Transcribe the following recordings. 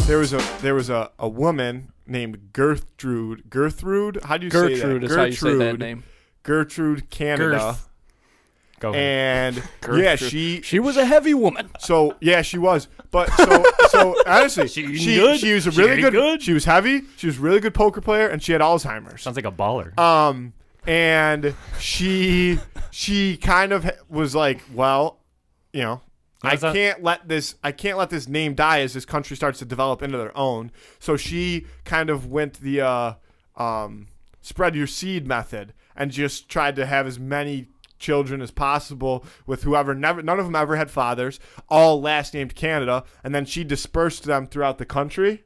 there was a woman named Gertrude. How do you say that? Gertrude is how you say that name. Gertrude Canada. Go ahead. And yeah, she was a heavy woman. So yeah, she was. But so honestly, she was a really good. She was heavy. She was a really good poker player, and she had Alzheimer's. Sounds like a baller. And she kind of was like, well, you know, I can't let this name die as this country starts to develop into their own. So she kind of went the spread your seed method and just tried to have as many children as possible with whoever none of them ever had fathers, all last named Canada, and then she dispersed them throughout the country.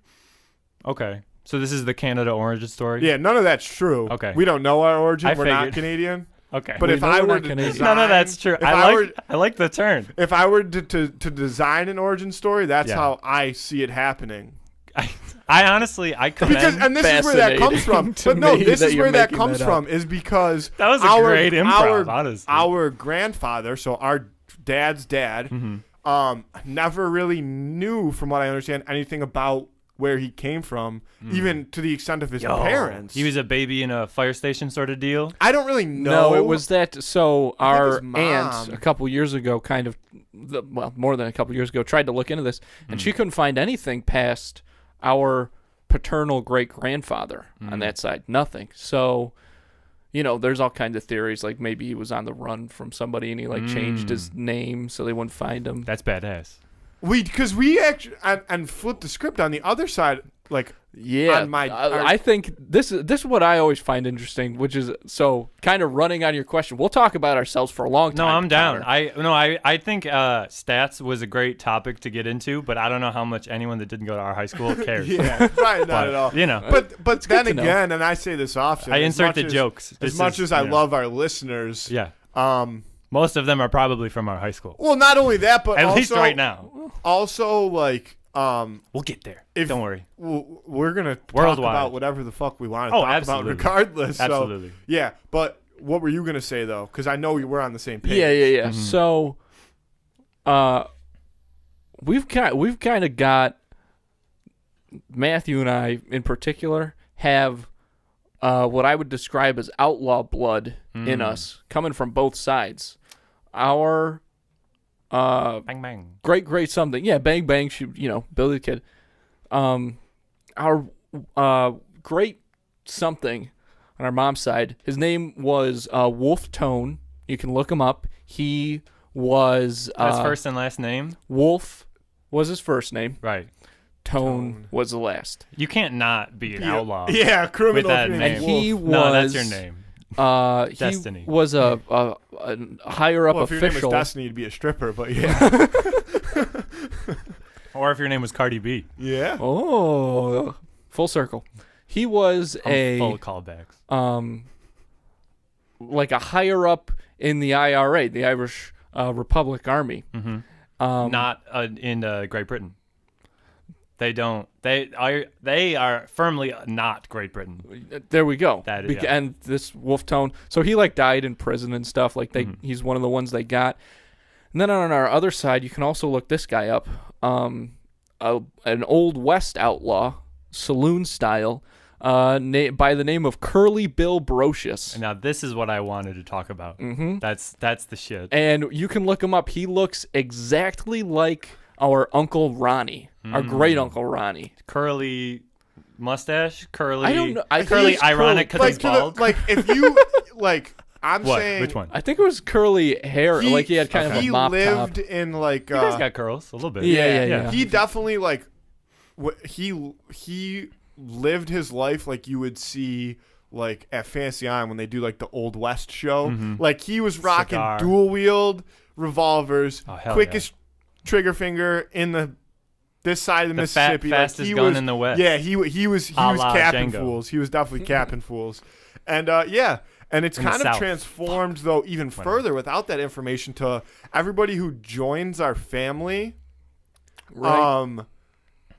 Okay. So this is the Canada origin story? Yeah, none of that's true. Okay. We don't know our origin. We're figured. not Canadian. Okay. But if I were to design, none of that's true. I like the turn. If I were to design an origin story, that's how I see it happening. I honestly commend. And this is where that comes from. But no, this is where that comes from is because that was a great improv, honestly. Our grandfather, so our dad's dad, never really knew, from what I understand, anything about where he came from, even to the extent of his parents. He was a baby in a fire station sort of deal? I don't really know. No, it was that. So our aunt a couple years ago more than a couple years ago tried to look into this, and she couldn't find anything past our paternal great-grandfather on that side. Nothing. So, you know, there's all kinds of theories, like maybe he was on the run from somebody and he changed his name so they wouldn't find him. That's badass. Because we actually and flipped the script on the other side, like I think this is what I always find interesting, which is so kind of running on your question. We'll talk about ourselves for a long time. No, I'm down. I think stats was a great topic to get into, but I don't know how much anyone that didn't go to our high school cares. Yeah, right, not at all. You know, but then again, and I say this often, I insert the jokes. As much as I love our listeners, most of them are probably from our high school. Well, not only that, but at also, least right now. Also, like, we'll get there. Don't worry. We're gonna talk Worldwide. about whatever the fuck we want to talk about, regardless. Absolutely. So, yeah, but what were you gonna say though? Because I know we were on the same page. Yeah. So, we've kind of got Matthew and I in particular have what I would describe as outlaw blood in us, coming from both sides. Our bang bang, great something, yeah, bang bang. She, Billy the Kid. Our great something on our mom's side. His name was Wolf Tone. You can look him up. He was his first and last name. Wolf was his first name. Right. Tone was the last. You can't not be an outlaw. Yeah, criminal with that name. name. And he was. No, that's your name. Destiny. He was a higher up official. If your name was Destiny, you'd be a stripper, but yeah. Or if your name was Cardi B. Yeah. Oh, full circle. He was full of callbacks. like a higher up in the IRA, the Irish Republic Army. Mm-hmm. Not in Great Britain. They don't. They are firmly not Great Britain. There we go. That is, and this Wolf Tone. So he died in prison and stuff. He's one of the ones they got. And then on our other side, you can also look this guy up. An Old West outlaw, saloon style, by the name of Curly Bill Brocious. And now this is what I wanted to talk about. Mm-hmm. That's the shit. And you can look him up. He looks exactly like our Uncle Ronnie, our great Uncle Ronnie. Curly mustache, curly. I don't know. Curly, ironic because he's bald. If you I'm what? saying Which one? I think it was curly hair. He had kind of a mop top. He lived in you guys got curls a little bit. Yeah. He definitely he lived his life like you would see at Fantasy Island when they do the Old West show. Mm-hmm. He was rocking dual wield revolvers, quickest trigger finger in this side of the Mississippi. Fastest gun in the West. Yeah, he was capping Django. fools. He was definitely capping fools. And and it's kind of transformed though even further without that information to everybody who joins our family. Right.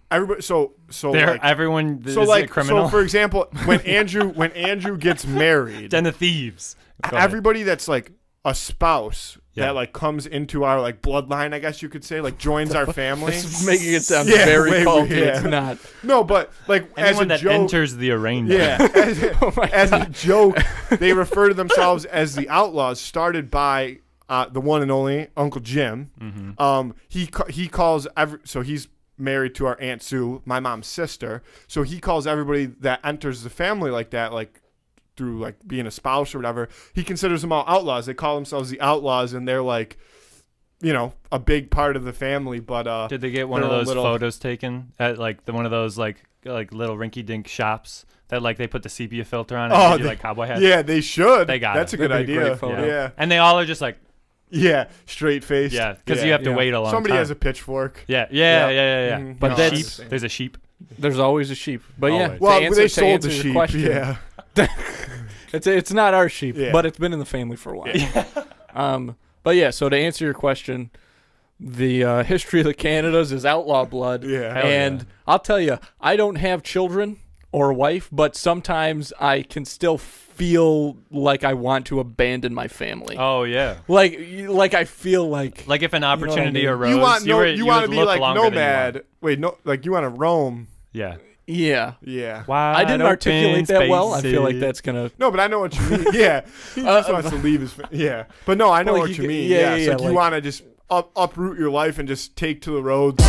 Everybody. So everyone is a criminal. So for example, when Andrew gets married, then the thieves. Everybody that's a spouse that like comes into our like bloodline, I guess you could say, like joins our family. This is making it sound very culty. Yeah. It's not. No, but like anyone as a that joke, enters the arraignment. yeah, as a joke, they refer to themselves as the Outlaws, started by the one and only Uncle Jim. Mm-hmm. He calls so he's married to our Aunt Sue, my mom's sister. So he calls everybody that enters the family like that, like through like being a spouse or whatever. He considers them all outlaws. They call themselves the Outlaws, and they're like, you know, a big part of the family. But did they get one of those photos taken at like one of those like little rinky-dink shops that like they put the sepia filter on and give you like cowboy hats? Yeah, they should. They got That's it. a good idea. Yeah, and they all are just like. Yeah, straight faced. Yeah, because you have to wait a long Somebody time. has a pitchfork. Yeah. Mm-hmm. But There's a sheep. There's always a sheep. But always. Well, they sold the sheep. Question, yeah. It's not our sheep, but it's been in the family for a while. Yeah. But yeah, so to answer your question, the history of the Canadas is outlaw blood. Yeah. And I'll tell you, I don't have children or a wife, but sometimes I can still feel like I want to abandon my family. Oh yeah. Like I feel like if an opportunity arose, you want to be like nomad. Wait, no, like you want to roam. Yeah. Yeah. Yeah. I didn't articulate that well. I feel like that's gonna. No, but I know what you mean. Yeah. He just wants to leave his. Yeah. But no, I know what you mean. Yeah. So you want to just uproot your life and just take to the roads.